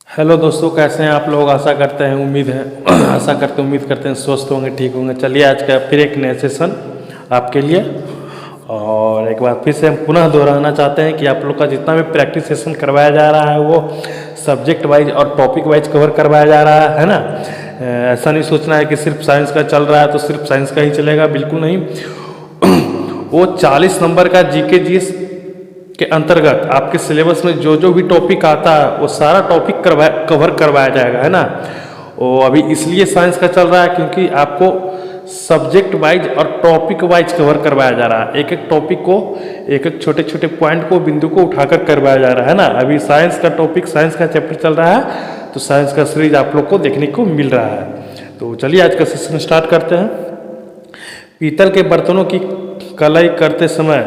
Hello दोस्तों, कैसे हैं आप लोग। आशा करते हैं उम्मीद करते हैं स्वस्थ होंगे, ठीक होंगे। चलिए आज का फिर एक नया सेशन आपके लिए, और एक बार फिर से हम पुनः दोहराना चाहते हैं कि आप लोग का जितना भी प्रैक्टिस सेशन करवाया जा रहा है वो सब्जेक्ट वाइज और टॉपिक वाइज कवर करवाया जा रहा है ना। ऐसा नहीं सोचना है कि सिर्फ साइंस का चल रहा है तो सिर्फ साइंस का ही चलेगा, बिल्कुल नहीं। वो 40 नंबर का जीके जीएस के अंतर्गत आपके सिलेबस में जो जो भी टॉपिक आता है वो सारा टॉपिक कवर करवाया जाएगा, है ना। वो अभी इसलिए साइंस का चल रहा है क्योंकि आपको सब्जेक्ट वाइज और टॉपिक वाइज कवर करवाया जा रहा है। एक एक टॉपिक को, एक एक छोटे छोटे पॉइंट को, बिंदु को उठाकर करवाया जा रहा है ना। अभी साइंस का टॉपिक, साइंस का चैप्टर चल रहा है तो साइंस का सीरीज आप लोग को देखने को मिल रहा है। तो चलिए आज का सेशन स्टार्ट करते हैं। पीतल के बर्तनों की कलाई करते समय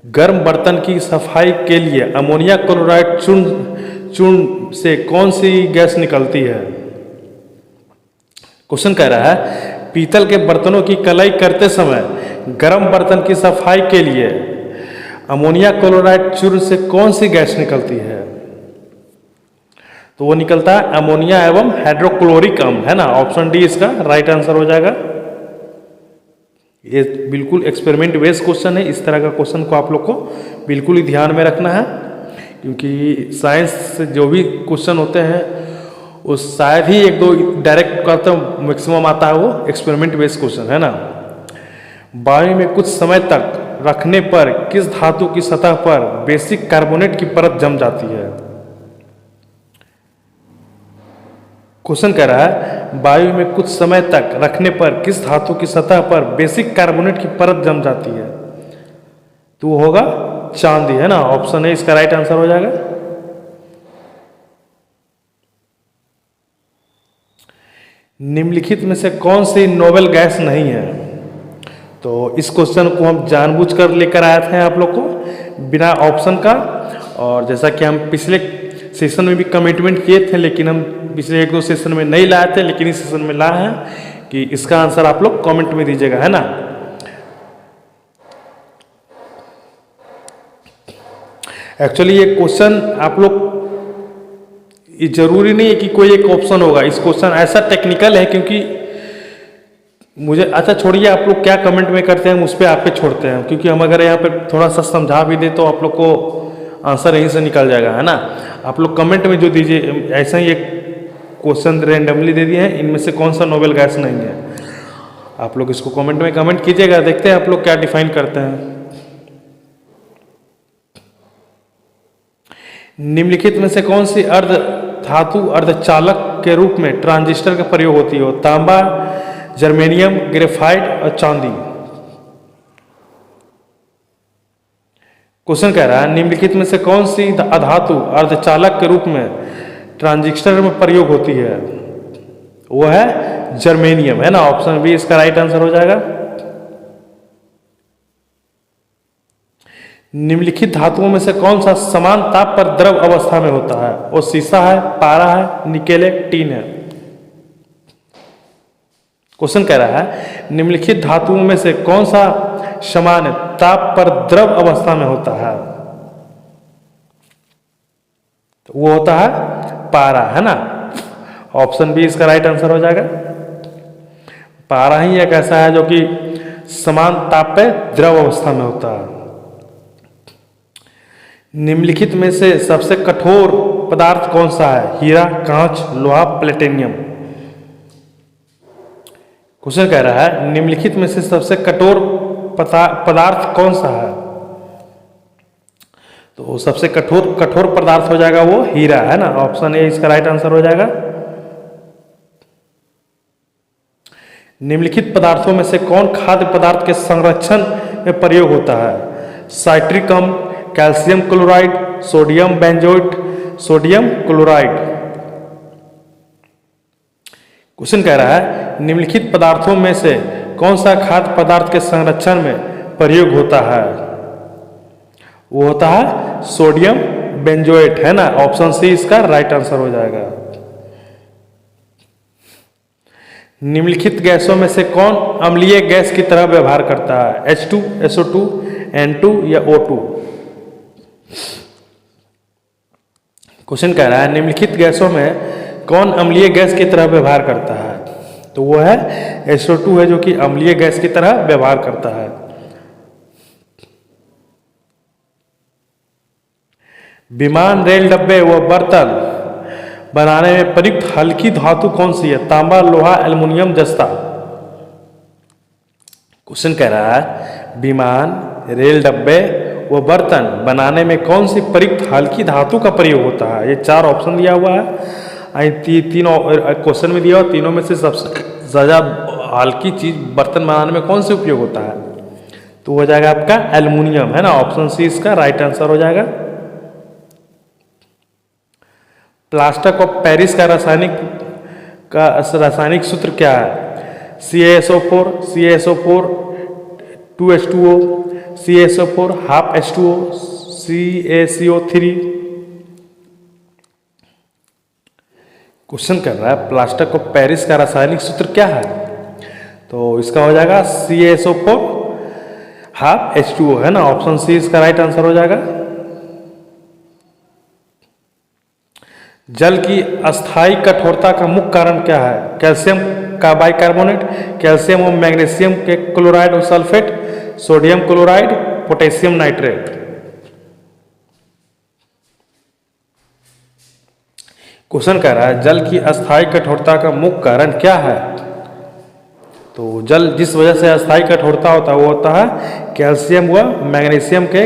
गर्म बर्तन की सफाई के लिए अमोनिया क्लोराइड चूर्ण से कौन सी गैस निकलती है। क्वेश्चन कह रहा है पीतल के बर्तनों की कलाई करते समय गर्म बर्तन की सफाई के लिए अमोनिया क्लोराइड चूर्ण से कौन सी गैस निकलती है। तो वो निकलता है अमोनिया एवं हाइड्रोक्लोरिक अम्ल, है ना। ऑप्शन डी इसका राइट आंसर हो जाएगा। ये बिल्कुल एक्सपेरिमेंट बेस्ड क्वेश्चन है। इस तरह का क्वेश्चन को आप लोग को बिल्कुल ही ध्यान में रखना है, क्योंकि साइंस से जो भी क्वेश्चन होते हैं वो शायद ही एक दो डायरेक्ट करते हैं, मैक्सिमम आता है वो एक्सपेरिमेंट बेस्ड क्वेश्चन, है ना। वायु में कुछ समय तक रखने पर किस धातु की सतह पर बेसिक कार्बोनेट की परत जम जाती है। क्वेश्चन कह रहा है वायु में कुछ समय तक रखने पर किस धातु की सतह पर बेसिक कार्बोनेट की परत जम जाती है। तो वो होगा चांदी, है ना। ऑप्शन ए इसका राइट आंसर हो जाएगा। निम्नलिखित में से कौन सी नोबेल गैस नहीं है। तो इस क्वेश्चन को हम जानबूझकर लेकर आए थे आप लोग को बिना ऑप्शन का, और जैसा कि हम पिछले सेशन में भी कमिटमेंट किए थे, लेकिन हम पिछले एक दो सेशन में नहीं लाए थे, लेकिन इस सेशन में लाए हैं कि इसका आंसर आप लोग कमेंट में दीजिएगा, है ना। एक्चुअली ये क्वेश्चन आप लोग, ये जरूरी नहीं है कि कोई एक ऑप्शन होगा। इस क्वेश्चन ऐसा टेक्निकल है क्योंकि मुझे, अच्छा छोड़िए आप लोग क्या कमेंट में करते हैं, उस पर आप पे छोड़ते हैं, क्योंकि हम अगर यहाँ पे थोड़ा सा समझा भी दे तो आप लोग को आंसर यहीं से निकल जाएगा, है ना। आप लोग कमेंट में जो दीजिए, ऐसा ही एक क्वेश्चन रैंडमली दे दिए हैं, इनमें से कौन सा नोबेल गैस नहीं है। आप लोग इसको कमेंट में कमेंट कीजिएगा, देखते हैं आप लोग क्या डिफाइन करते हैं। निम्नलिखित में से कौन सी अर्ध धातु अर्धचालक के रूप में ट्रांजिस्टर का प्रयोग होती है। तांबा, जर्मेनियम, ग्रेफाइट और चांदी। क्वेश्चन कह रहा है निम्नलिखित में से कौन सी अधातु अर्धचालक के रूप में ट्रांजिस्टर में प्रयोग होती है। वो है जर्मेनियम, है ना। ऑप्शन बी इसका राइट आंसर हो जाएगा। निम्नलिखित धातुओं में से कौन सा समान ताप पर द्रव अवस्था में होता है। वो सीसा है, पारा है, निकेल है, टीन है। क्वेश्चन कह रहा है निम्नलिखित धातुओं में से कौन सा समान ताप पर द्रव अवस्था में होता है। तो वो होता है पारा, है ना। ऑप्शन बी इसका राइट आंसर हो जाएगा। पारा ही एक ऐसा है जो कि समान ताप पे द्रव अवस्था में होता है। निम्नलिखित में से सबसे कठोर पदार्थ कौन सा है। हीरा, कांच, लोहा, प्लेटिनियम। क्वेश्चन कह रहा है निम्नलिखित में से सबसे कठोर पदार्थ कौन सा है। तो सबसे कठोर पदार्थ हो जाएगा वो हीरा, है ना। ऑप्शन ए इसका राइट आंसर हो जाएगा। निम्नलिखित पदार्थों में से कौन खाद्य पदार्थ के संरक्षण में प्रयोग होता है। साइट्रिक अम्ल, calcium chloride, sodium benzoate, sodium chloride. Question कह रहा है निम्नलिखित पदार्थों में से कौन सा खाद्य पदार्थ के संरक्षण में प्रयोग होता है। वो होता है सोडियम बेंजोएट, है ना। ऑप्शन सी इसका राइट आंसर हो जाएगा। निम्नलिखित गैसों में से कौन अम्लीय गैस की तरह व्यवहार करता है। H2, SO2, N2 या O2। क्वेश्चन कह रहा है निम्नलिखित गैसों में कौन अम्लीय गैस की तरह व्यवहार करता है? तो वो है SO2 है, जो कि अम्लीय गैस की तरह व्यवहार करता है। विमान, रेल डब्बे व बर्तन बनाने में प्रयुक्त हल्की धातु कौन सी है? तांबा, लोहा, एल्युमिनियम, जस्ता। क्वेश्चन कह रहा है विमान, रेल डब्बे व बर्तन बनाने में कौन सी प्रयुक्त हल्की धातु का प्रयोग होता है? ये 4 ऑप्शन दिया हुआ है। तीनों क्वेश्चन में दिया हुआ, तीनों में से सबसे ज़्यादा हल्की चीज बर्तन बनाने में कौन से उपयोग होता है? तो हो जाएगा आपका एल्युमिनियम, है ना। ऑप्शन सी इसका राइट आंसर हो जाएगा। प्लास्टर ऑफ पेरिस का रासायनिक सूत्र क्या है? CaSO4, CaSO4 2H2O, CaSO4 half H2O, CaCO3। Question कर रहा है प्लास्टर ऑफ पेरिस का रासायनिक सूत्र क्या है? तो इसका हो जाएगा CaSO4 हाफ H2O, है ना। ऑप्शन सी इसका राइट आंसर हो जाएगा। जल की अस्थायी कठोरता का मुख्य कारण क्या है? कैल्शियम का बाइकार्बोनेट, कैल्शियम और मैग्नीशियम के क्लोराइड और sulphate, sodium chloride, potassium nitrate. Question कह रहा है जल की अस्थायी कठोरता का मुख्य कारण क्या है? तो जल जिस वजह से अस्थायी कठोरता होता है वो होता है कैल्शियम व मैग्नीशियम के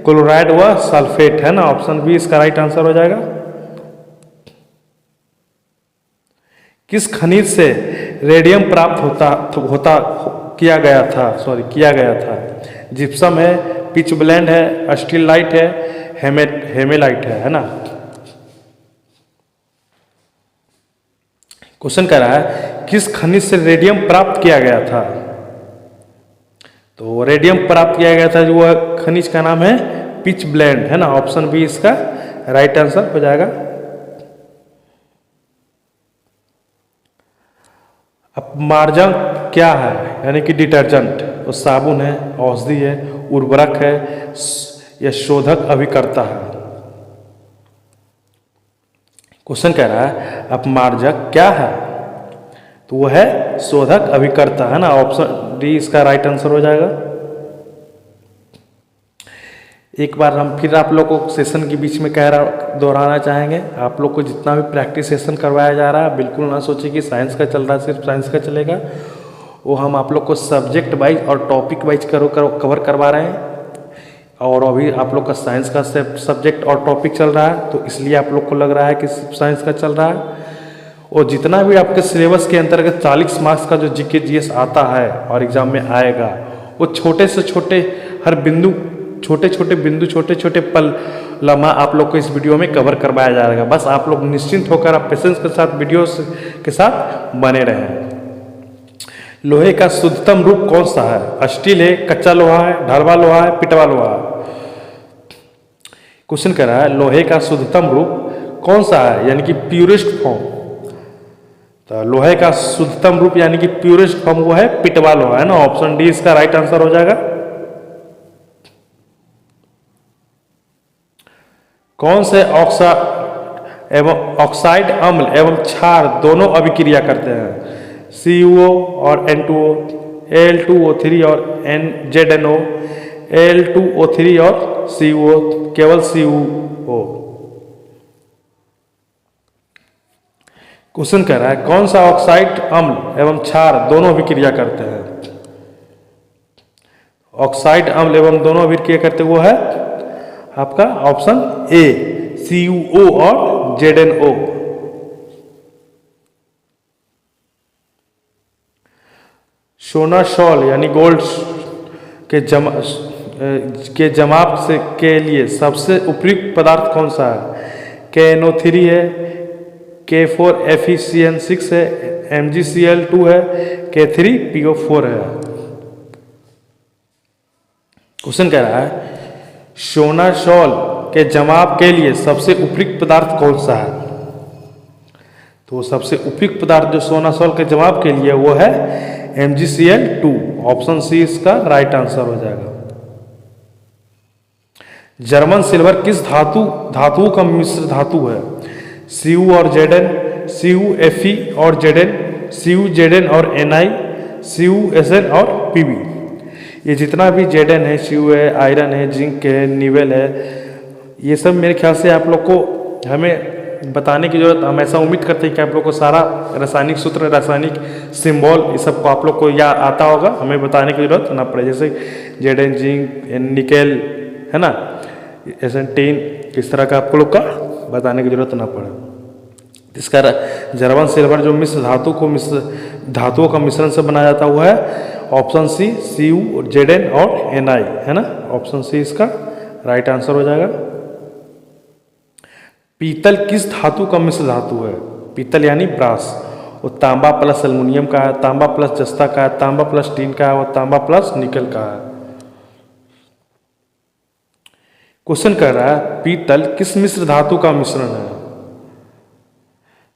क्लोराइड व सल्फेट, है ना। ऑप्शन बी इसका राइट आंसर हो जाएगा। किस खनिज से रेडियम प्राप्त किया गया था? जिप्सम है, पिच ब्लेंड है, स्टीलाइट है, हेमेलाइट है ना। क्वेश्चन कह रहा है किस खनिज से रेडियम प्राप्त किया गया था? तो रेडियम प्राप्त किया गया था जो वह खनिज का नाम है पिच ब्लेंड, है ना। ऑप्शन बी इसका राइट आंसर हो जाएगा। अपमार्जक क्या है? यानी कि डिटर्जेंट, तो साबुन है, औषधि है, उर्वरक है या शोधक अभिकर्ता है? क्वेश्चन कह रहा है अपमार्जक क्या है? तो वो है शोधक अभिकर्ता, है ना। ऑप्शन डी इसका राइट आंसर हो जाएगा। एक बार हम फिर आप लोग को सेशन के बीच में दोहराना चाहेंगे, आप लोग को जितना भी प्रैक्टिस सेशन करवाया जा रहा है बिल्कुल ना सोचिए कि साइंस का चल रहा है, सिर्फ साइंस का चलेगा। वो हम आप लोग को सब्जेक्ट वाइज और टॉपिक वाइज कवर करवा रहे हैं। और अभी आप लोग का साइंस का सब्जेक्ट और टॉपिक चल रहा है, तो इसलिए आप लोग को लग रहा है कि सिर्फ साइंस का चल रहा है। और जितना भी आपके सिलेबस के अंतर्गत 40 मार्क्स का जो GK GS आता है और एग्जाम में आएगा, वो छोटे से छोटे हर बिंदु, छोटे छोटे पल लम्हा आप लोग को इस वीडियो में कवर करवाया जाएगा। बस आप लोग निश्चिंत होकर आप पेशेंस के साथ वीडियो के साथ बने रहें। लोहे का शुद्धतम रूप कौन सा है? स्टील है, कच्चा लोहा है, ढलवा लोहा है, पिटवा लोहा है? क्वेश्चन कर रहा है लोहे का शुद्धतम रूप कौन सा है, यानी कि प्यूरेस्ट फॉर्म। तो लोहे का शुद्धतम रूप यानी कि प्यूरेस्ट फॉर्म वो है पिटवा लोहा, है ना। ऑप्शन डी इसका राइट आंसर हो जाएगा। कौन से ऑक्साइड अम्ल एवं क्षार दोनों अभिक्रिया करते हैं? CuO और N2O, Al2O3 और ZNO, Al2O3 और CuO, केवल CuO। क्वेश्चन कह रहा है कौन सा ऑक्साइड अम्ल एवं क्षार दोनों अभिक्रिया करते हैं? ऑक्साइड अम्ल एवं दोनों अभिक्रिया करते वो है आपका ऑप्शन ए, CuO और ZNO। सोना सॉल यानी गोल्ड के जमाव के लिए सबसे उपयुक्त पदार्थ कौन सा है? KNO3 है, K4FeCN6 है, MgCl2 है, K3PO4 है? क्वेश्चन कह रहा है सोना सॉल के जमाव के लिए सबसे उपयुक्त पदार्थ कौन सा है? तो सबसे उपयुक्त पदार्थ जो सोना सॉल के जमाव के लिए वो है MgCl2। ऑप्शन सी इसका राइट आंसर हो जाएगा। जर्मन सिल्वर किस धातुओं का मिश्र धातु है? Cu और Zn, Cu Fe और Zn, Cu Zn और Ni, Cu Sn और Pb। ये जितना भी Zn है, Cu है, आयरन है, जिंक है, निवेल है, ये सब मेरे ख्याल से आप लोग को हमें बताने की जरूरत, हम ऐसा उम्मीद करते हैं कि आप लोग को सारा रासायनिक सूत्र, रासायनिक सिंबल ये सब को आप लोग को या आता होगा, हमें बताने की जरूरत ना पड़े। जैसे Zn, जिंक, निकेल है ना, Sn, इस तरह का आप लोग का बताने की जरूरत ना पड़े। इसका जर्मन सिल्वर जो धातुओं का मिश्रण से बनाया जाता हुआ है ऑप्शन सी, Cu, Zn और Ni है ना, ऑप्शन सी इसका राइट आंसर हो जाएगा। पीतल किस धातु का मिश्र धातु है? पीतल यानी ब्रास, वो तांबा प्लस एल्युमिनियम का है, तांबा प्लस जस्ता का है, तांबा प्लस टीन का है, वो तांबा प्लस निकल का है। क्वेश्चन कह रहा है पीतल किस मिश्र धातु का मिश्रण है?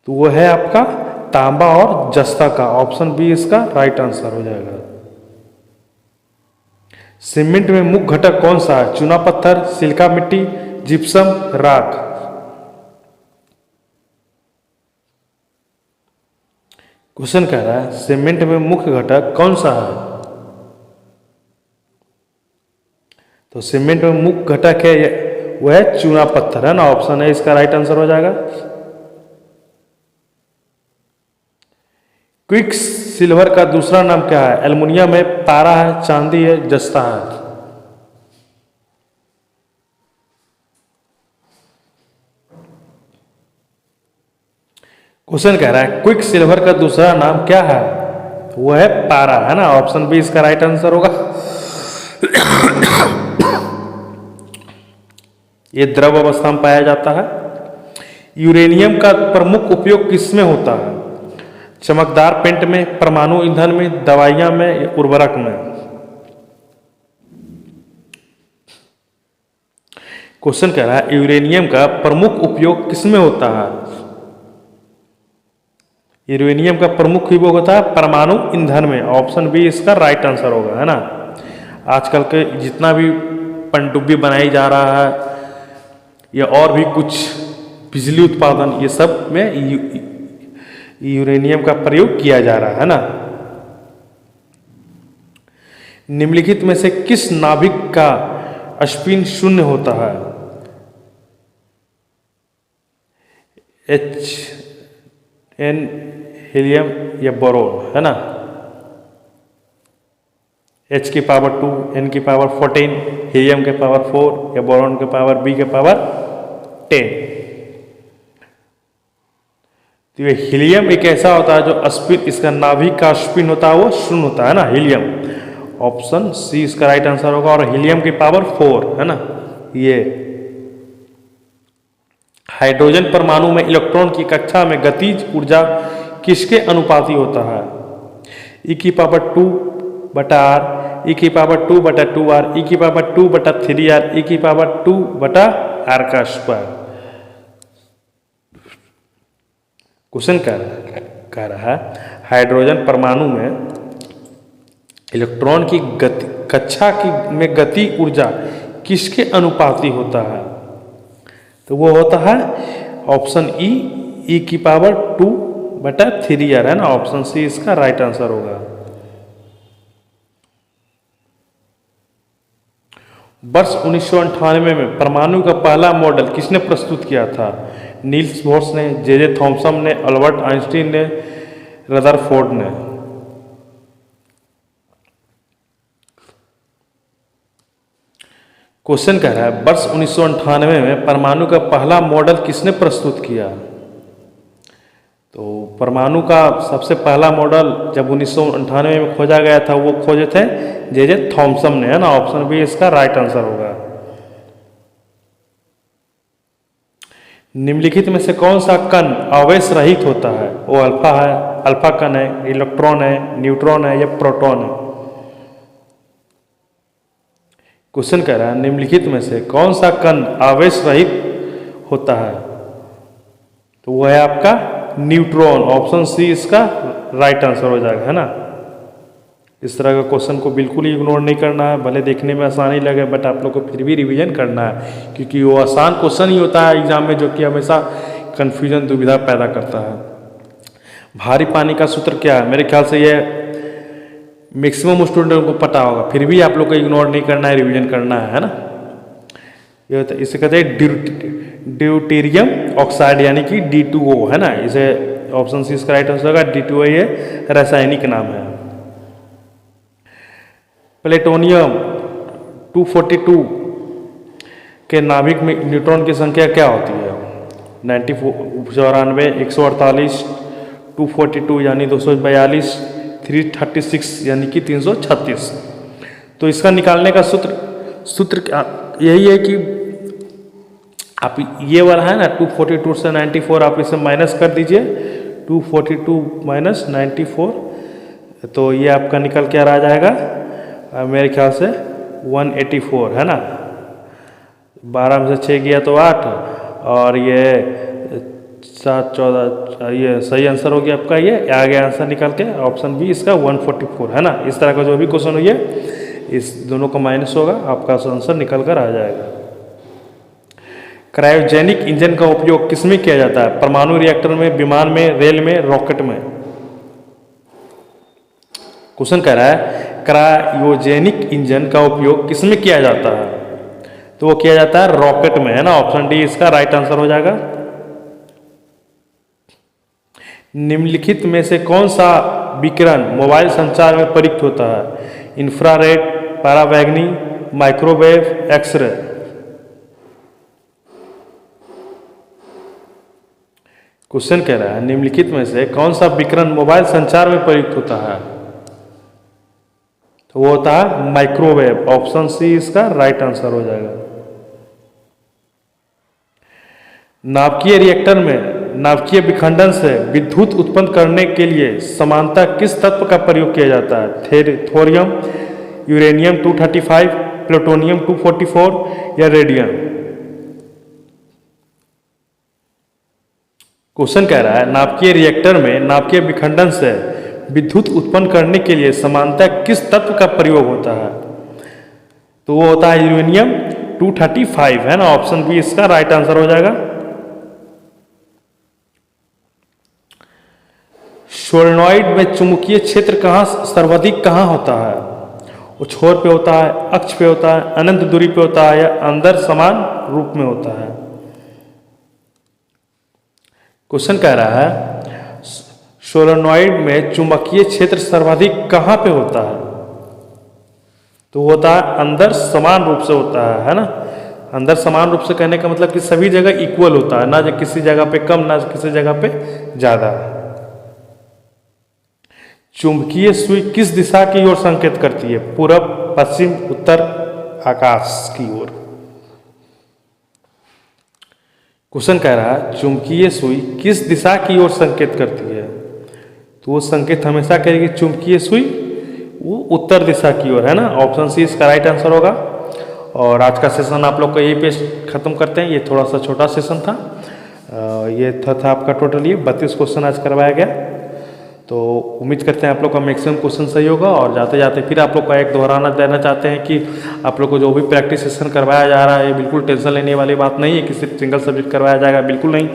तो वो है आपका तांबा और जस्ता का, ऑप्शन बी इसका राइट आंसर हो जाएगा। सीमेंट में मुख्य घटक कौन सा है? चूना पत्थर, सिलिका मिट्टी, जिप्सम, राख। क्वेश्चन कह रहा है सीमेंट में मुख्य घटक कौन सा है? तो सीमेंट में मुख्य घटक है वो है चूना पत्थर है ना, ऑप्शन है इसका राइट आंसर हो जाएगा। क्विक सिल्वर का दूसरा नाम क्या है? एल्युमिनियम है, पारा है, चांदी है, जस्ता है। क्वेश्चन कह रहा है क्विक सिल्वर का दूसरा नाम क्या है? वो है पारा है ना, ऑप्शन बी इसका राइट आंसर होगा। ये द्रव अवस्था में पाया जाता है। यूरेनियम का प्रमुख उपयोग किसमें होता है? चमकदार पेंट में, परमाणु ईंधन में, दवाइयां में या उर्वरक में। क्वेश्चन कह रहा है यूरेनियम का प्रमुख उपयोग किसमें होता है? यूरेनियम का प्रमुख उपयोग होता है परमाणु ईंधन में, ऑप्शन बी इसका राइट आंसर होगा है ना। आजकल के जितना भी पनडुब्बी बनाई जा रहा है या और भी कुछ बिजली उत्पादन, ये सब में यूरेनियम का प्रयोग किया जा रहा है ना। निम्नलिखित में से किस नाभिक का स्पिन शून्य होता है? Hn, हीलियम या बोरोन है ना। H की पावर 2, N की पावर 14, हीलियम के पावर 4 या बोरोन के पावर B के पावर 10। तो ये हीलियम एक ऐसा होता है जो स्पिन, इसका नाभिक का स्पिन होता है वो शून्य होता है ना, हीलियम। ऑप्शन सी इसका राइट आंसर होगा। और हीलियम की पावर 4 है ना। ये हाइड्रोजन परमाणु में इलेक्ट्रॉन की कक्षा में गतिज ऊर्जा किसके अनुपाती होता है? E की पावर 2 बटा R, E की पावर 2 बटा 2R, E की पावर 2 बटा 3R, E की पावर 2 बटा R का स्क्वायर। क्वेश्चन कह रहा है हाइड्रोजन परमाणु में इलेक्ट्रॉन की कक्षा में गति ऊर्जा किसके अनुपाती होता है? तो वो होता है ऑप्शन ई की पावर 2 बटा 3R है ना, ऑप्शन सी इसका राइट आंसर होगा। वर्ष 1998 में परमाणु का पहला मॉडल किसने प्रस्तुत किया था? नील्स बोर्स ने, जे थॉमसन ने, अल्बर्ट आइंस्टीन ने, रदरफोर्ड ने। क्वेश्चन कह रहा है वर्ष 1998 में परमाणु का पहला मॉडल किसने प्रस्तुत किया? तो परमाणु का सबसे पहला मॉडल जब 1998 में खोजा गया था वो खोजे थे जे थॉमसन ने है ना, ऑप्शन बी इसका राइट आंसर होगा। निम्नलिखित में से कौन सा कण आवेश रहित होता है? वो अल्फा है, अल्फा कण है, इलेक्ट्रॉन है, न्यूट्रॉन है या प्रोटॉन है। क्वेश्चन कह रहा है निम्नलिखित में से कौन सा कण आवेश रहित होता है? तो वो है आपका न्यूट्रॉन, ऑप्शन सी इसका राइट आंसर हो जाएगा है ना। इस तरह का क्वेश्चन को बिल्कुल ही इग्नोर नहीं करना है, भले देखने में आसानी लगे बट आप लोग को फिर भी रिवीजन करना है, क्योंकि वो आसान क्वेश्चन ही होता है एग्जाम में जो कि हमेशा कन्फ्यूजन दुविधा पैदा करता है। भारी पानी का सूत्र क्या है? मेरे ख्याल से ये मैक्सिमम स्टूडेंट को पता होगा, फिर भी आप लोग को इग्नोर नहीं करना है, रिवीजन करना है ना। ये होता है, इसे कहते हैं ड्यूटेरियम ऑक्साइड यानी कि D2O है ना। इसे ऑप्शन सी इसका राइट आंसर होगा। D2O ये रासायनिक नाम है। प्लेटोनियम 242 के नाभिक में न्यूट्रॉन की संख्या क्या होती है? 94, 148, 242 यानी 242, 336 यानी कि 336। तो इसका निकालने का सूत्र क्या यही है कि आप ये वाला है ना 242 से 94 आप इसे माइनस कर दीजिए, 242 माइनस 94, तो ये आपका निकल के आ जाएगा मेरे ख्याल से 184 है ना। 12 में से 6 गया तो 8 और ये 7, 14, ये सही आंसर हो गया आपका। ये आ गया आंसर निकल के ऑप्शन बी इसका 144 है ना। इस तरह का जो भी क्वेश्चन हुई है इस दोनों का माइनस होगा, आपका आंसर निकल कर आ जाएगा। क्रायोजेनिक इंजन का उपयोग किसमें किया जाता है? परमाणु रिएक्टर में, विमान में, रेल में, रॉकेट में। क्वेश्चन कह रहा है क्रायोजेनिक इंजन का उपयोग किसमें किया जाता है? तो वो किया जाता है रॉकेट में है ना। ऑप्शन डी इसका राइट आंसर हो जाएगा। निम्नलिखित में से कौन सा विकिरण मोबाइल संचार में प्रयुक्त होता है? इंफ्रारेड, पैरावैगनी, माइक्रोवेव, एक्सरे। क्वेश्चन कह रहा है निम्नलिखित में से कौन सा विकिरण मोबाइल संचार में प्रयुक्त होता है? तो वो होता है माइक्रोवेव। ऑप्शन सी इसका राइट आंसर हो जाएगा। नाभिकीय रिएक्टर में नाभिकीय विखंडन से विद्युत उत्पन्न करने के लिए समानता किस तत्व का प्रयोग किया जाता है? थोरियम, यूरेनियम 235, प्लूटोनियम 244 या रेडियम। क्वेश्चन कह रहा है नाभिकीय रिएक्टर में नाभिकीय विखंडन से विद्युत उत्पन्न करने के लिए समानता किस तत्व का प्रयोग होता है? तो वो होता है यूरेनियम 235 है ना। ऑप्शन बी इसका राइट आंसर हो जाएगा। सोलेनॉइड में चुंबकीय क्षेत्र सर्वाधिक कहाँ होता है? वो छोर पे होता है, अक्ष पे होता है, अनंत दूरी पे होता है या अंदर समान रूप में होता है? क्वेश्चन कह रहा है सोलेनॉइड में चुंबकीय क्षेत्र सर्वाधिक कहाँ पे होता है? तो होता है अंदर समान रूप से होता है ना। अंदर समान रूप से कहने का मतलब कि सभी जगह इक्वल होता है, ना किसी जगह पे कम ना किसी जगह पे ज्यादा। चुंबकीय सुई किस दिशा की ओर संकेत करती है? पूरब, पश्चिम, उत्तर, आकाश की ओर। क्वेश्चन कह रहा है चुंबकीय सुई किस दिशा की ओर संकेत करती है? तो वो संकेत हमेशा करेगी चुंबकीय सुई वो उत्तर दिशा की ओर है ना। ऑप्शन सी इसका राइट आंसर होगा। और आज का सेशन आप लोग को यही पे खत्म करते हैं। ये थोड़ा सा छोटा सेशन था। ये था आपका टोटली 32 क्वेश्चन आज करवाया गया। तो उम्मीद करते हैं आप लोग का मैक्सिमम क्वेश्चन सही होगा। और जाते जाते फिर आप लोग का एक दोहराना देना चाहते हैं कि आप लोग को जो भी प्रैक्टिस सेशन करवाया जा रहा है बिल्कुल टेंशन लेने वाली बात नहीं है कि सिर्फ सिंगल सब्जेक्ट करवाया जाएगा, बिल्कुल नहीं।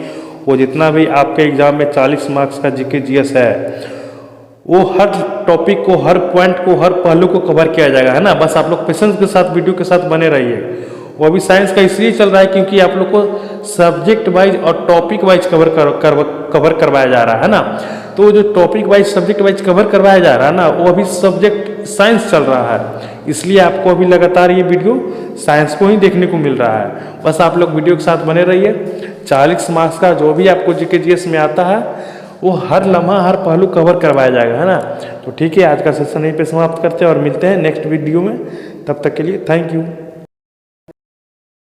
वो जितना भी आपके एग्जाम में 40 मार्क्स का जीके जीएस है वो हर टॉपिक को, हर पॉइंट को, हर पहलू को कवर किया जाएगा है ना। बस आप लोग पेशेंस के साथ वीडियो के साथ बने रहिए। वो अभी साइंस का इसलिए चल रहा है क्योंकि आप लोग को सब्जेक्ट वाइज और टॉपिक वाइज कवर करवाया जा रहा है ना। तो जो topic wise subject wise cover करवाया जा रहा है ना वो अभी सब्जेक्ट साइंस चल रहा है, इसलिए आपको अभी लगातार ये वीडियो साइंस को ही देखने को मिल रहा है। बस आप लोग वीडियो के साथ बने रहिए। 40 मार्क्स का जो भी आपको जीके जीएस में आता है वो हर लम्हा हर पहलू कवर करवाया जाएगा है ना। तो ठीक है, आज का सेशन यहीं पे समाप्त करते हैं और मिलते हैं नेक्स्ट वीडियो में। तब तक के लिए थैंक यू।